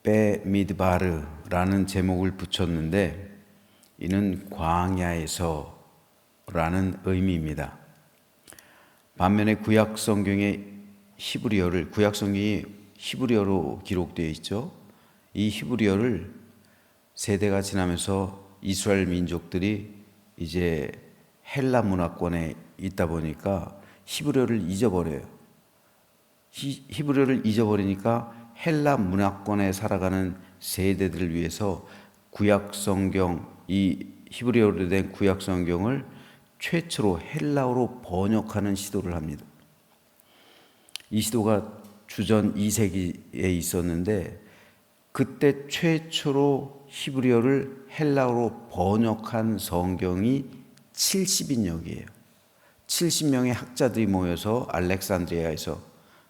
베미드바르라는 제목을 붙였는데 이는 광야에서라는 의미입니다. 반면에 구약 성경의 히브리어를, 구약 성경이 히브리어로 기록되어 있죠. 이 히브리어를 세대가 지나면서 이스라엘 민족들이 이제 헬라 문화권에 있다 보니까 히브리어를 잊어버려요. 히브리어를 잊어버리니까 헬라 문화권에 살아가는 세대들을 위해서 구약 성경, 이 히브리어로 된 구약 성경을 최초로 헬라어로 번역하는 시도를 합니다. 이 시도가 주전 2세기에 있었는데 그때 최초로 히브리어를 헬라어로 번역한 성경이 70인역이에요. 70명의 학자들이 모여서 알렉산드리아에서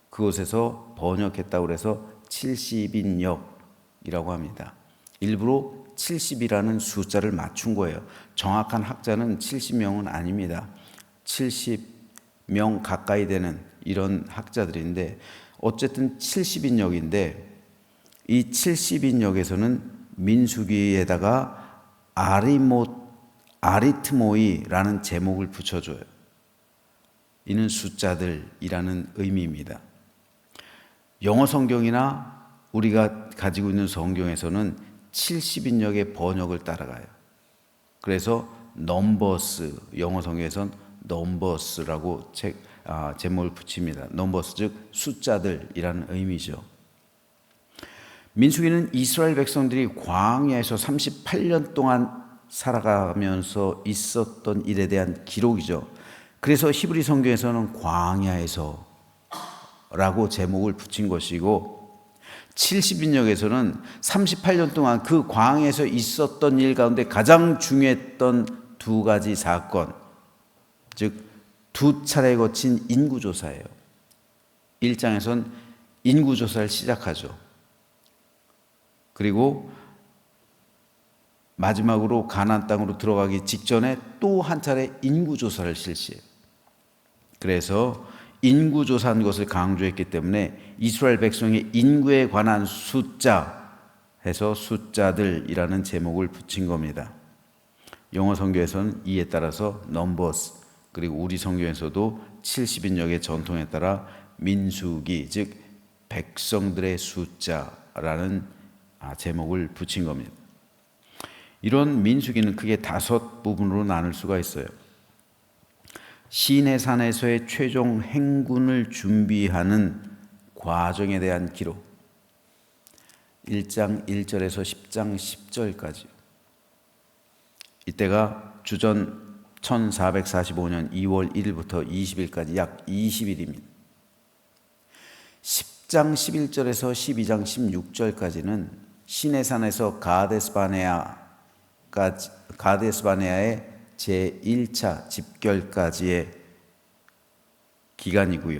그곳에서 번역했다고 해서 70인역이라고 합니다. 일부러 70이라는 숫자를 맞춘 거예요. 정확한 학자는 70명은 아닙니다. 70명 가까이 되는 이런 학자들인데 어쨌든 70인역인데 이 70인역에서는 민수기에다가 아리트모이라는 제목을 붙여줘요. 이는 숫자들이라는 의미입니다. 영어 성경이나 우리가 가지고 있는 성경에서는 70인역의 번역을 따라가요. 그래서 넘버스, 영어 성경에서는 넘버스라고 제목을 붙입니다. 넘버스 즉 숫자들이라는 의미죠. 민수기는 이스라엘 백성들이 광야에서 38년 동안 살아가면서 있었던 일에 대한 기록이죠. 그래서 히브리 성경에서는 광야에서 라고 제목을 붙인 것이고 70인역에서는 38년 동안 그 광야에서 있었던 일 가운데 가장 중요했던 두 가지 사건, 즉 두 차례 거친 인구조사예요. 1장에선 인구조사를 시작하죠. 그리고 마지막으로 가나안 땅으로 들어가기 직전에 또 한 차례 인구조사를 실시해요. 그래서 인구조사한 것을 강조했기 때문에 이스라엘 백성의 인구에 관한 숫자 해서 숫자들이라는 제목을 붙인 겁니다. 영어 성경에서는 이에 따라서 numbers, 그리고 우리 성경에서도 70인역의 전통에 따라 민수기 즉 백성들의 숫자라는 제목을 붙인 겁니다. 이런 민수기는 크게 5부분으로 나눌 수가 있어요. 시내산에서의 최종 행군을 준비하는 과정에 대한 기록, 1장 1절에서 10장 10절까지. 이때가 주전 1445년 2월 1일부터 20일까지 약 20일입니다. 10장 11절에서 12장 16절까지는 시내산에서 가데스바네아의 제1차 집결까지의 기간이고요.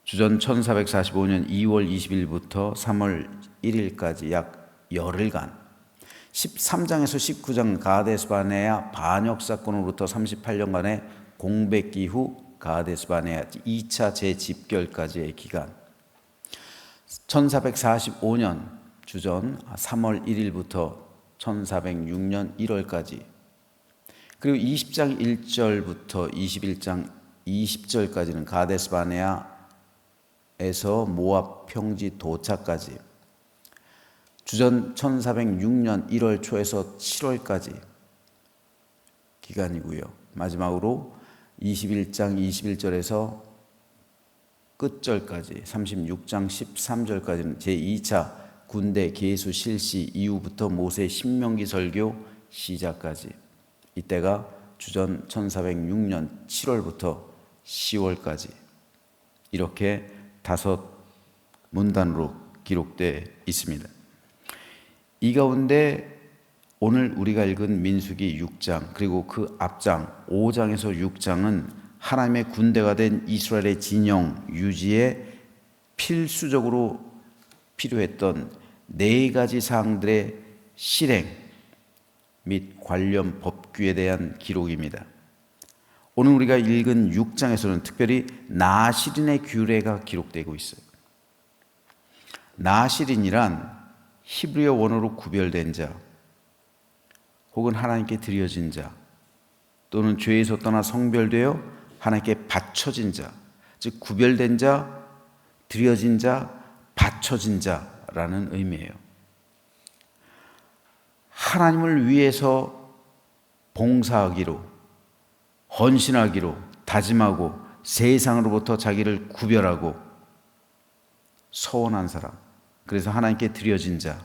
주전 1445년 2월 20일부터 3월 1일까지 약 열흘간, 13장에서 19장 가데스바네아 반역 사건으로부터 38년간의 공백기 후 가데스바네아 2차 재집결까지의 기간, 1445년 주전 3월 1일부터 1406년 1월까지, 그리고 20장 1절부터 21장 20절까지는 가데스바네아에서 모압 평지 도착까지, 주전 1406년 1월 초에서 7월까지 기간이고요. 마지막으로 21장 21절에서 끝절까지 36장 13절까지는 제2차 군대 계수 실시 이후부터 모세 신명기 설교 시작까지, 이때가 주전 1406년 7월부터 10월까지 이렇게 5문단으로 기록되어 있습니다. 이 가운데 오늘 우리가 읽은 민수기 6장 그리고 그 앞장 5장에서 6장은 하나님의 군대가 된 이스라엘의 진영 유지에 필수적으로 필요했던 4가지 사항들의 실행 및 관련 법규에 대한 기록입니다. 오늘 우리가 읽은 6장에서는 특별히 나실인의 규례가 기록되고 있어요. 나실인이란 히브리어 원어로 구별된 자, 혹은 하나님께 드려진 자, 또는 죄에서 떠나 성별되어 하나님께 바쳐진 자, 즉 구별된 자, 드려진 자, 바쳐진 자라는 의미예요. 하나님을 위해서 봉사하기로, 헌신하기로 다짐하고 세상으로부터 자기를 구별하고 서원한 사람, 그래서 하나님께 드려진 자,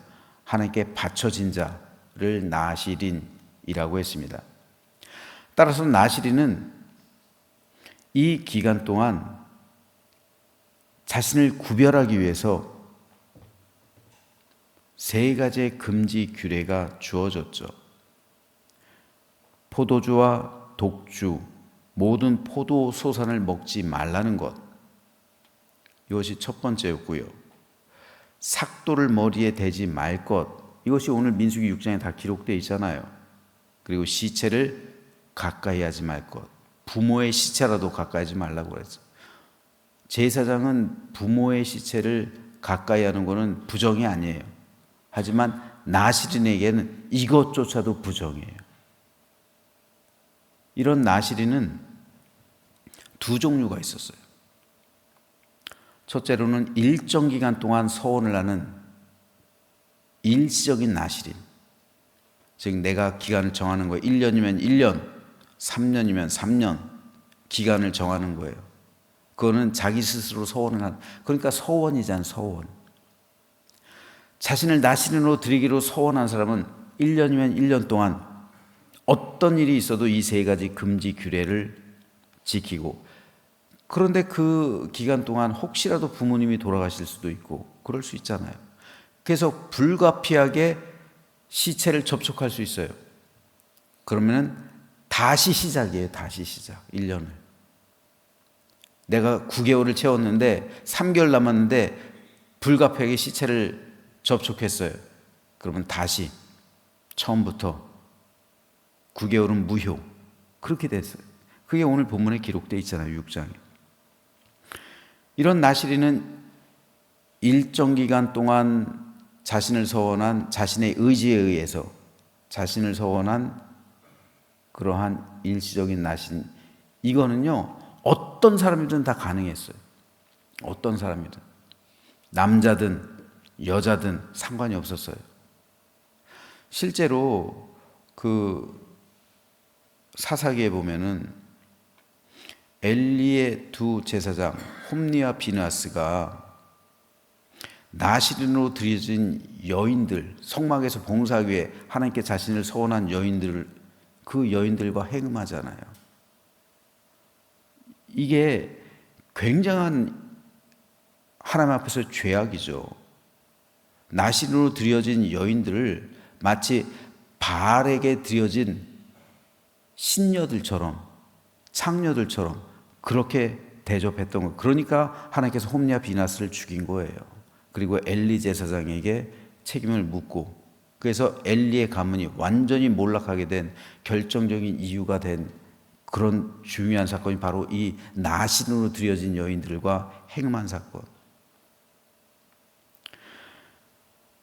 하나님께 바쳐진 자를 나시린이라고 했습니다. 따라서 나시린은 이 기간 동안 자신을 구별하기 위해서 세 가지의 금지 규례가 주어졌죠. 포도주와 독주, 모든 포도 소산을 먹지 말라는 것, 이것이 첫 번째였고요. 삭도를 머리에 대지 말 것, 이것이 오늘 민수기 6장에 다 기록되어 있잖아요. 그리고 시체를 가까이 하지 말 것, 부모의 시체라도 가까이 하지 말라고 그랬죠. 제사장은 부모의 시체를 가까이 하는 것은 부정이 아니에요. 하지만 나시린에게는 이것조차도 부정이에요. 이런 나시린은 두 종류가 있었어요. 첫째로는 일정 기간 동안 서원을 하는 일시적인 나시린, 즉 내가 기간을 정하는 거예요. 1년이면 1년, 3년이면 3년 기간을 정하는 거예요. 그거는 자기 스스로 서원을 하는, 그러니까 서원이잖아요. 서원. 자신을 나시린으로 드리기로 서원한 사람은 1년이면 1년 동안 어떤 일이 있어도 이 세 가지 금지 규례를 지키고, 그런데 그 기간 동안 혹시라도 부모님이 돌아가실 수도 있고 그럴 수 있잖아요. 그래서 불가피하게 시체를 접촉할 수 있어요. 그러면은 다시 시작이에요. 다시 시작. 1년을. 내가 9개월을 채웠는데 3개월 남았는데 불가피하게 시체를 접촉했어요. 그러면 다시 처음부터 9개월은 무효. 그렇게 됐어요. 그게 오늘 본문에 기록되어 있잖아요. 6장에. 이런 나시린은 일정 기간 동안 자신을 서원한, 자신의 의지에 의해서 자신을 서원한 그러한 일시적인 나시린, 이거는요 어떤 사람이든 다 가능했어요. 어떤 사람이든, 남자든 여자든 상관이 없었어요. 실제로 그 사사기에 보면은 엘리의 두 제사장 홈니와 비느하스가 나시린으로 드려진 여인들, 성막에서 봉사하기 위해 하나님께 자신을 서원한 여인들을, 그 여인들과 행음하잖아요. 이게 굉장한 하나님 앞에서 죄악이죠. 나시린으로 드려진 여인들을 마치 바알에게 드려진 신녀들처럼, 창녀들처럼 그렇게 대접했던 거. 그러니까 하나님께서 홈리와 비나스를 죽인 거예요. 그리고 엘리 제사장에게 책임을 묻고, 그래서 엘리의 가문이 완전히 몰락하게 된 결정적인 이유가 된 그런 중요한 사건이 바로 이 나시린으로 드려진 여인들과 행음한 사건.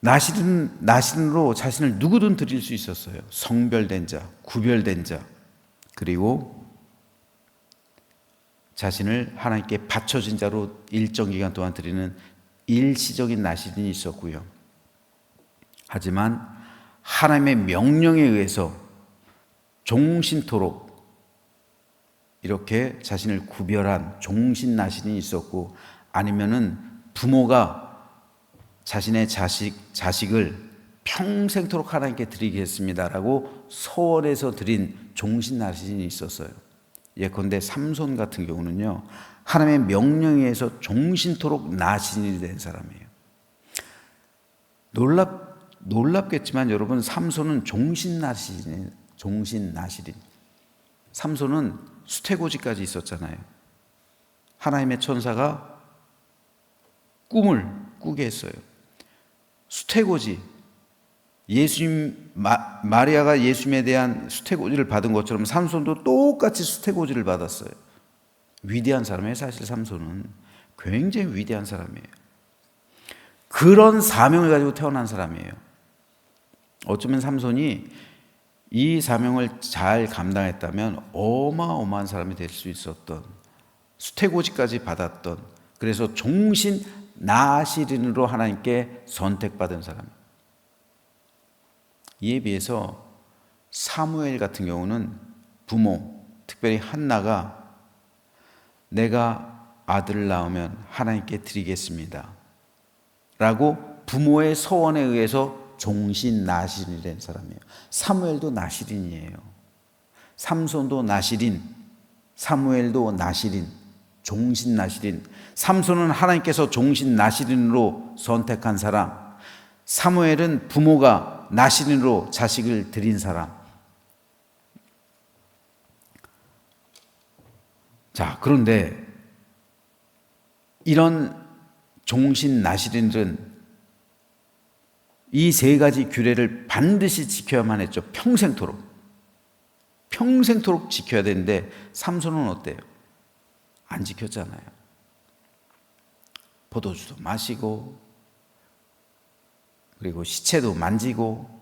나시린으로 자신을 누구든 드릴 수 있었어요. 성별된 자, 구별된 자, 그리고 자신을 하나님께 바쳐진 자로 일정 기간 동안 드리는 일시적인 나시린이 있었고요. 하지만 하나님의 명령에 의해서 종신토록 이렇게 자신을 구별한 종신 나시린이 있었고, 아니면은 부모가 자신의 자식을 평생토록 하나님께 드리겠습니다라고 서원해서 드린 종신 나시린이 있었어요. 예컨대 삼손 같은 경우는요, 하나님의 명령에 의해서 종신토록 나시린이 된 사람이에요. 놀랍겠지만 여러분, 삼손은 종신 나시린이에요. 종신 나시린. 삼손은 수태고지까지 있었잖아요. 하나님의 천사가 꿈을 꾸게 했어요. 수태고지, 예수님, 마리아가 예수님에 대한 수태고지를 받은 것처럼 삼손도 똑같이 수태고지를 받았어요. 위대한 사람이에요. 사실 삼손은 굉장히 위대한 사람이에요. 그런 사명을 가지고 태어난 사람이에요. 어쩌면 삼손이 이 사명을 잘 감당했다면 어마어마한 사람이 될 수 있었던, 수태고지까지 받았던, 그래서 종신 나시린으로 하나님께 선택받은 사람. 이에 비해서 사무엘 같은 경우는 부모, 특별히 한나가 내가 아들을 낳으면 하나님께 드리겠습니다 라고 부모의 서원에 의해서 종신 나시린이 된 사람이에요. 사무엘도 나시린이에요. 삼손도 나시린, 사무엘도 나시린, 종신 나시린. 삼손은 하나님께서 종신 나시린으로 선택한 사람, 사무엘은 부모가 나시린으로 자식을 드린 사람. 자, 그런데 이런 종신 나시린들은 이 세 가지 규례를 반드시 지켜야만 했죠. 평생토록. 평생토록 지켜야 되는데 삼손은 어때요? 안 지켰잖아요. 포도주도 마시고, 그리고 시체도 만지고,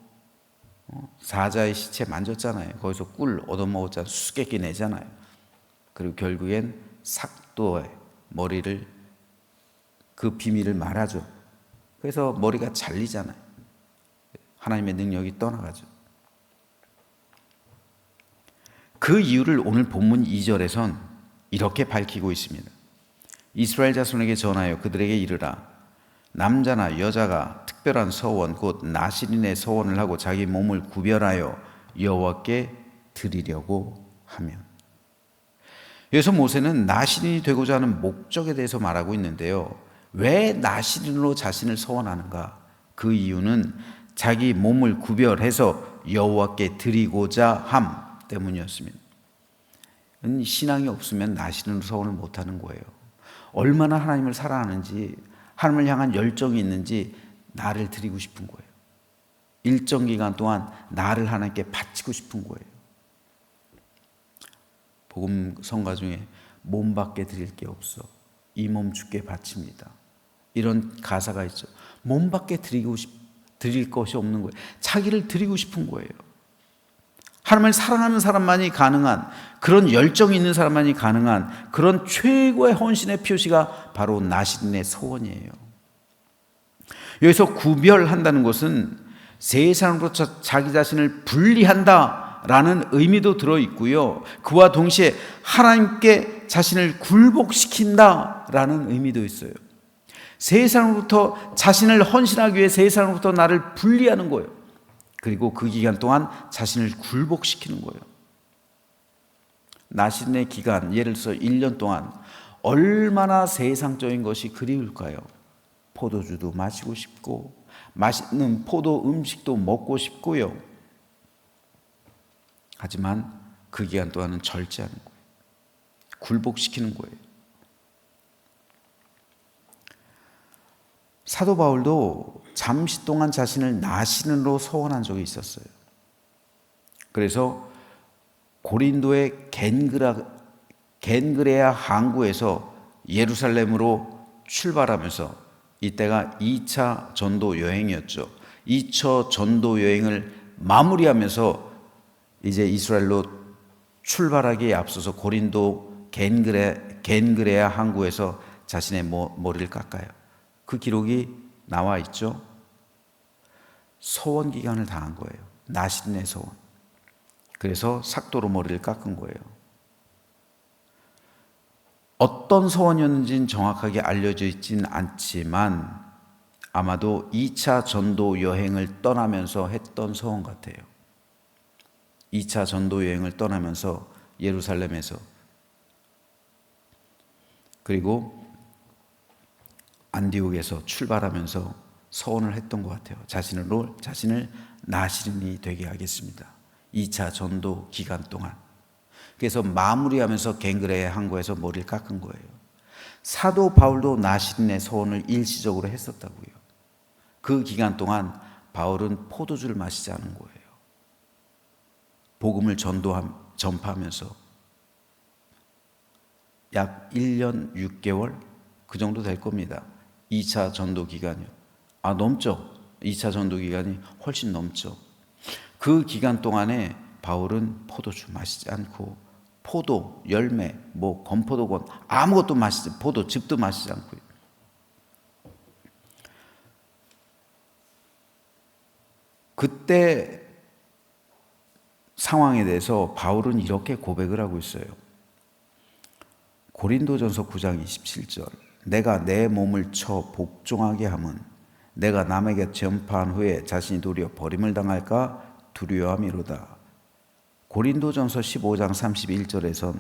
사자의 시체 만졌잖아요. 거기서 꿀 얻어먹었잖아요. 수수께끼 내잖아요. 그리고 결국엔 삭도의 머리를, 그 비밀을 말하죠. 그래서 머리가 잘리잖아요. 하나님의 능력이 떠나가죠. 그 이유를 오늘 본문 2절에선 이렇게 밝히고 있습니다. 이스라엘 자손에게 전하여 그들에게 이르라. 남자나 여자가 특별한 서원 곧 나시린의 서원을 하고 자기 몸을 구별하여 여호와께 드리려고 하면. 여기서 모세는 나시린이 되고자 하는 목적에 대해서 말하고 있는데요. 왜 나시린으로 자신을 서원하는가? 그 이유는 자기 몸을 구별해서 여호와께 드리고자 함 때문이었습니다. 신앙이 없으면 나시린으로 서원을 못하는 거예요. 얼마나 하나님을 사랑하는지, 하나님을 향한 열정이 있는지 나를 드리고 싶은 거예요. 일정 기간 동안 나를 하나님께 바치고 싶은 거예요. 복음 성가 중에 몸밖에 드릴 게 없어 이 몸 주께 바칩니다, 이런 가사가 있죠. 몸밖에 드릴 것이 없는 거예요. 자기를 드리고 싶은 거예요. 하나님을 사랑하는 사람만이 가능한, 그런 열정이 있는 사람만이 가능한 그런 최고의 헌신의 표시가 바로 나시린의 서원이에요. 여기서 구별한다는 것은 세상으로부터 자기 자신을 분리한다라는 의미도 들어있고요. 그와 동시에 하나님께 자신을 굴복시킨다라는 의미도 있어요. 세상으로부터 자신을 헌신하기 위해 세상으로부터 나를 분리하는 거예요. 그리고 그 기간 동안 자신을 굴복시키는 거예요. 나시린의 기간, 예를 들어서 1년 동안 얼마나 세상적인 것이 그리울까요? 포도주도 마시고 싶고, 맛있는 포도 음식도 먹고 싶고요. 하지만 그 기간 동안은 절제하는 거예요. 굴복시키는 거예요. 사도 바울도 잠시 동안 자신을 나시린으로 서원한 적이 있었어요. 그래서 고린도의 겐그레아 항구에서 예루살렘으로 출발하면서, 이때가 2차 전도 여행이었죠. 2차 전도 여행을 마무리하면서 이제 이스라엘로 출발하기에 앞서서 고린도 겐그레아 항구에서 자신의 머리를 깎아요. 그 기록이 나와 있죠. 소원 기간을 당한 거예요. 나시린의 소원. 그래서 삭도로 머리를 깎은 거예요. 어떤 소원이었는지는 정확하게 알려져 있지는 않지만 아마도 2차 전도 여행을 떠나면서 했던 소원 같아요. 2차 전도 여행을 떠나면서 예루살렘에서, 그리고 안디옥에서 출발하면서 소원을 했던 것 같아요. 자신을 나시린이 되게 하겠습니다. 2차 전도 기간 동안. 그래서 마무리하면서 갱그레아 항구에서 머리를 깎은 거예요. 사도 바울도 나시린의 소원을 일시적으로 했었다고요. 그 기간 동안 바울은 포도주를 마시지 않은 거예요. 복음을 전파하면서 약 1년 6개월 그 정도 될 겁니다. 2차 전도 기간이요. 넘죠. 2차 전도 기간이 훨씬 넘죠. 그 기간 동안에 바울은 포도주 마시지 않고 포도, 열매, 건포도건 아무것도 마시지, 포도즙도 마시지 않고요. 그때 상황에 대해서 바울은 이렇게 고백을 하고 있어요. 고린도전서 9장 27절. 내가 내 몸을 쳐 복종하게 함은 내가 남에게 전파한 후에 자신이 도리어 버림을 당할까 두려워함이로다. 고린도전서 15장 31절에선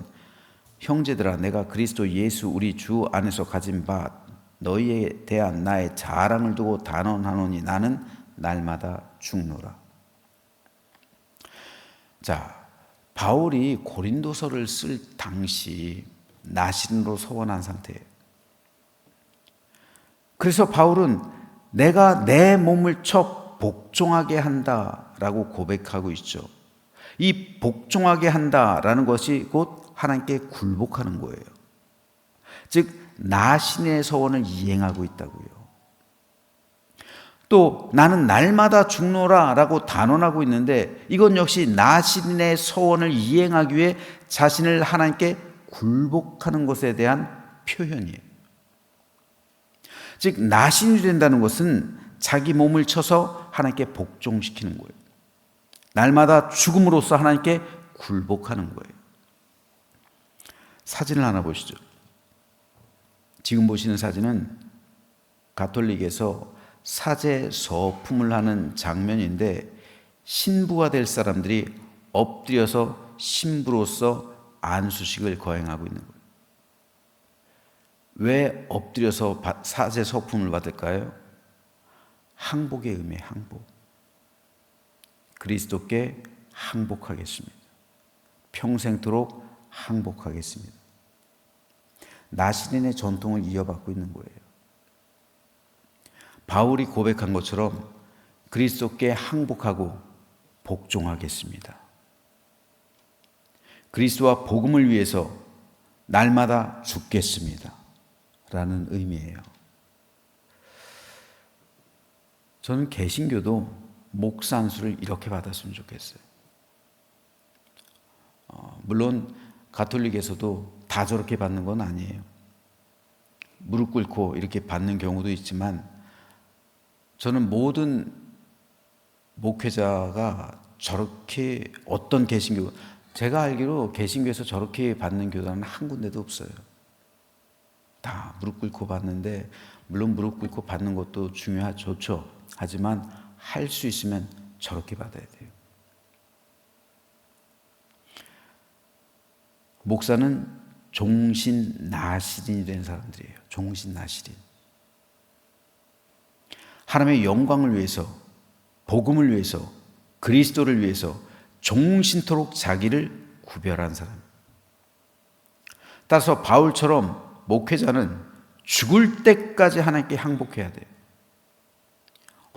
형제들아 내가 그리스도 예수 우리 주 안에서 가진 바 너희에 대한 나의 자랑을 두고 단언하노니 나는 날마다 죽노라. 자, 바울이 고린도서를 쓸 당시 나신으로 서원한 상태예요. 그래서 바울은 내가 내 몸을 쳐 복종하게 한다라고 고백하고 있죠. 이 복종하게 한다라는 것이 곧 하나님께 굴복하는 거예요. 즉 나신의 서원을 이행하고 있다고요. 또 나는 날마다 죽노라 라고 단언하고 있는데 이건 역시 나신의 서원을 이행하기 위해 자신을 하나님께 굴복하는 것에 대한 표현이에요. 즉 나신이 된다는 것은 자기 몸을 쳐서 하나님께 복종시키는 거예요. 날마다 죽음으로써 하나님께 굴복하는 거예요. 사진을 하나 보시죠. 지금 보시는 사진은 가톨릭에서 사제 서품을 하는 장면인데 신부가 될 사람들이 엎드려서 신부로서 안수식을 거행하고 있는 거예요. 왜 엎드려서 사제 서품을 받을까요? 항복의 의미, 항복. 그리스도께 항복하겠습니다. 평생토록 항복하겠습니다. 나시린의 전통을 이어받고 있는 거예요. 바울이 고백한 것처럼 그리스도께 항복하고 복종하겠습니다. 그리스도와 복음을 위해서 날마다 죽겠습니다. 라는 의미예요. 저는 개신교도 목사 안수를 이렇게 받았으면 좋겠어요. 물론 가톨릭에서도 다 저렇게 받는 건 아니에요. 무릎 꿇고 이렇게 받는 경우도 있지만 저는 모든 목회자가 저렇게 어떤 개신교, 제가 알기로 개신교에서 저렇게 받는 교단은 한 군데도 없어요. 다 무릎 꿇고 받는데 물론 무릎 꿇고 받는 것도 좋죠. 하지만 할 수 있으면 저렇게 받아야 돼요. 목사는 종신나실인이 된 사람들이에요. 종신나실인. 하나님의 영광을 위해서, 복음을 위해서, 그리스도를 위해서 종신토록 자기를 구별한 사람. 따라서 바울처럼 목회자는 죽을 때까지 하나님께 항복해야 돼요.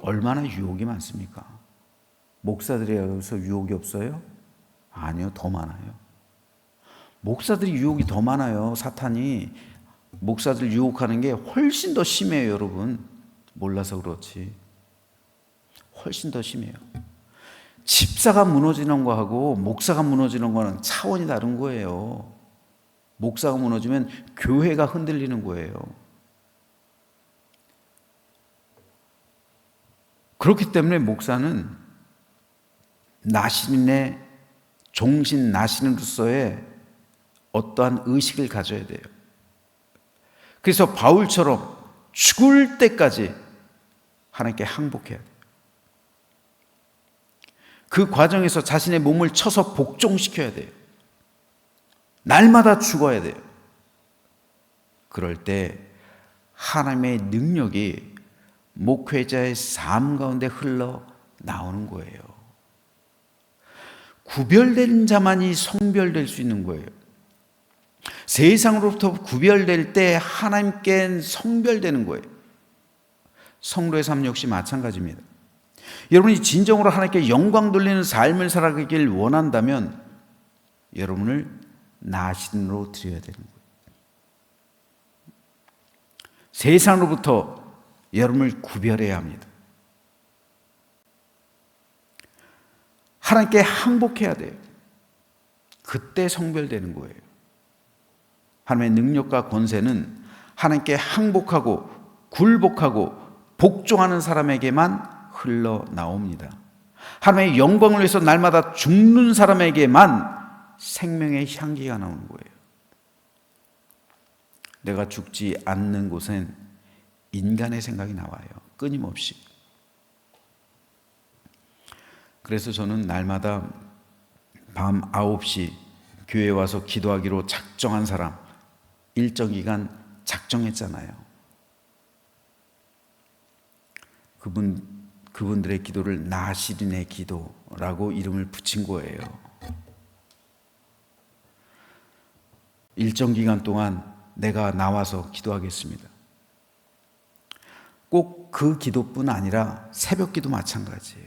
얼마나 유혹이 많습니까? 목사들에게서 유혹이 없어요? 아니요, 더 많아요. 목사들이 유혹이 더 많아요. 사탄이 목사들 유혹하는 게 훨씬 더 심해요, 여러분. 몰라서 그렇지. 훨씬 더 심해요. 집사가 무너지는 거하고 목사가 무너지는 거는 차원이 다른 거예요. 목사가 무너지면 교회가 흔들리는 거예요. 그렇기 때문에 목사는 나신의 종신 나신으로서의 어떠한 의식을 가져야 돼요. 그래서 바울처럼 죽을 때까지 하나님께 항복해야 돼요. 그 과정에서 자신의 몸을 쳐서 복종시켜야 돼요. 날마다 죽어야 돼요. 그럴 때 하나님의 능력이 목회자의 삶 가운데 흘러 나오는 거예요. 구별된 자만이 성별될 수 있는 거예요. 세상으로부터 구별될 때 하나님께 성별되는 거예요. 성도의 삶 역시 마찬가지입니다. 여러분이 진정으로 하나님께 영광 돌리는 삶을 살아가길 원한다면 여러분을 나신으로 드려야 되는 거예요. 세상으로부터 여러분을 구별해야 합니다. 하나님께 항복해야 돼요. 그때 성별되는 거예요. 하나님의 능력과 권세는 하나님께 항복하고 굴복하고 복종하는 사람에게만 흘러나옵니다. 하나님의 영광을 위해서 날마다 죽는 사람에게만 생명의 향기가 나오는 거예요. 내가 죽지 않는 곳엔 인간의 생각이 나와요. 끊임없이. 그래서 저는 날마다 밤 9시 교회에 와서 기도하기로 작정한 사람, 일정 기간 작정했잖아요. 그분들의 기도를 나시린의 기도라고 이름을 붙인 거예요. 일정 기간 동안 내가 나와서 기도하겠습니다. 꼭 그 기도뿐 아니라 새벽 기도 마찬가지예요.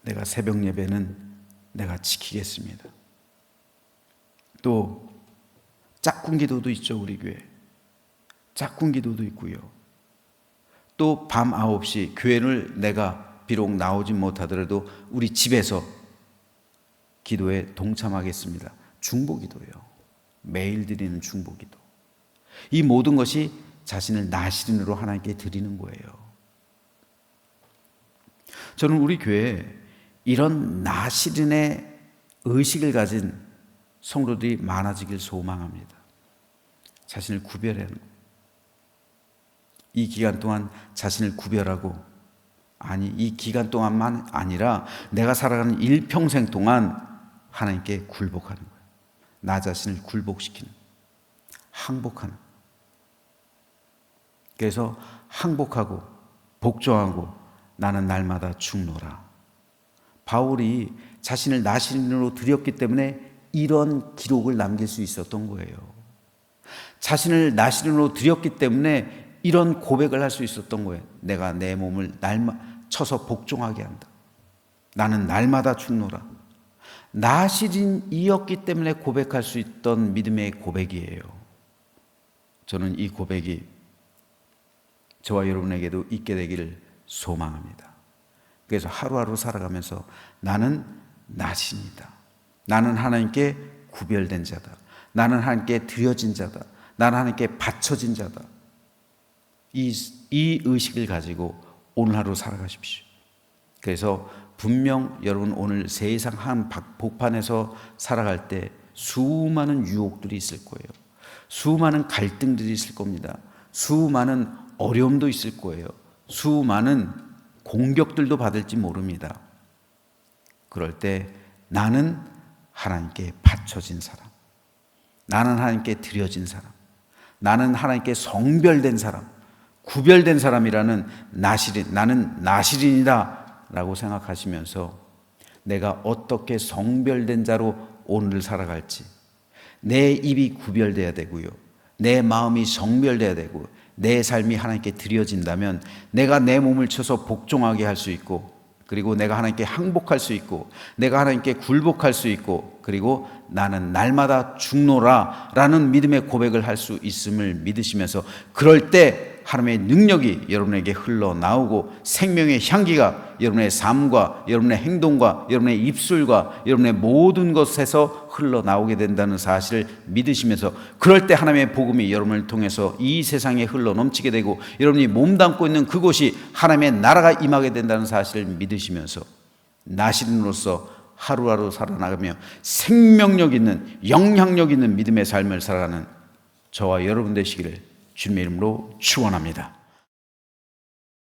내가 새벽 예배는 내가 지키겠습니다. 또 짝꿍 기도도 있죠, 우리 교회. 짝꿍 기도도 있고요. 또 밤 9시 교회를 내가 비록 나오지 못하더라도 우리 집에서 기도에 동참하겠습니다. 중보기도예요. 매일 드리는 중보기도. 이 모든 것이 자신을 나시린으로 하나님께 드리는 거예요. 저는 우리 교회에 이런 나시린의 의식을 가진 성도들이 많아지길 소망합니다. 자신을 구별하는 거예요. 이 기간 동안 자신을 구별하고, 아니 이 기간 동안만 아니라 내가 살아가는 일평생 동안 하나님께 굴복하는 거예요. 나 자신을 굴복시키는, 항복하는. 그래서 항복하고 복종하고 나는 날마다 죽노라. 바울이 자신을 나시린으로 드렸기 때문에 이런 기록을 남길 수 있었던 거예요. 자신을 나시린으로 드렸기 때문에 이런 고백을 할 수 있었던 거예요. 내가 내 몸을 쳐서 복종하게 한다. 나는 날마다 죽노라. 나시린이었기 때문에 고백할 수 있던 믿음의 고백이에요. 저는 이 고백이 저와 여러분에게도 있게 되기를 소망합니다. 그래서 하루하루 살아가면서 나는 나시린이다. 나는 하나님께 구별된 자다. 나는 하나님께 드려진 자다. 나는 하나님께 바쳐진 자다. 이 의식을 가지고 오늘 하루 살아가십시오. 그래서 분명 여러분 오늘 세상 한 복판에서 살아갈 때 수많은 유혹들이 있을 거예요. 수많은 갈등들이 있을 겁니다. 수많은 어려움도 있을 거예요. 수많은 공격들도 받을지 모릅니다. 그럴 때 나는 하나님께 바쳐진 사람, 나는 하나님께 드려진 사람, 나는 하나님께 성별된 사람, 구별된 사람이라는 나시린, 나는 나시린이다 라고 생각하시면서 내가 어떻게 성별된 자로 오늘을 살아갈지, 내 입이 구별돼야 되고요, 내 마음이 성별돼야 되고, 내 삶이 하나님께 드려진다면 내가 내 몸을 쳐서 복종하게 할 수 있고, 그리고 내가 하나님께 항복할 수 있고, 내가 하나님께 굴복할 수 있고, 그리고 나는 날마다 죽노라 라는 믿음의 고백을 할 수 있음을 믿으시면서, 그럴 때 하나님의 능력이 여러분에게 흘러나오고 생명의 향기가 여러분의 삶과 여러분의 행동과 여러분의 입술과 여러분의 모든 것에서 흘러나오게 된다는 사실을 믿으시면서, 그럴 때 하나님의 복음이 여러분을 통해서 이 세상에 흘러넘치게 되고 여러분이 몸담고 있는 그곳이 하나님의 나라가 임하게 된다는 사실을 믿으시면서 나시린으로서 하루하루 살아나가며 생명력 있는, 영향력 있는 믿음의 삶을 살아가는 저와 여러분 되시기를 주님의 이름으로 축원합니다.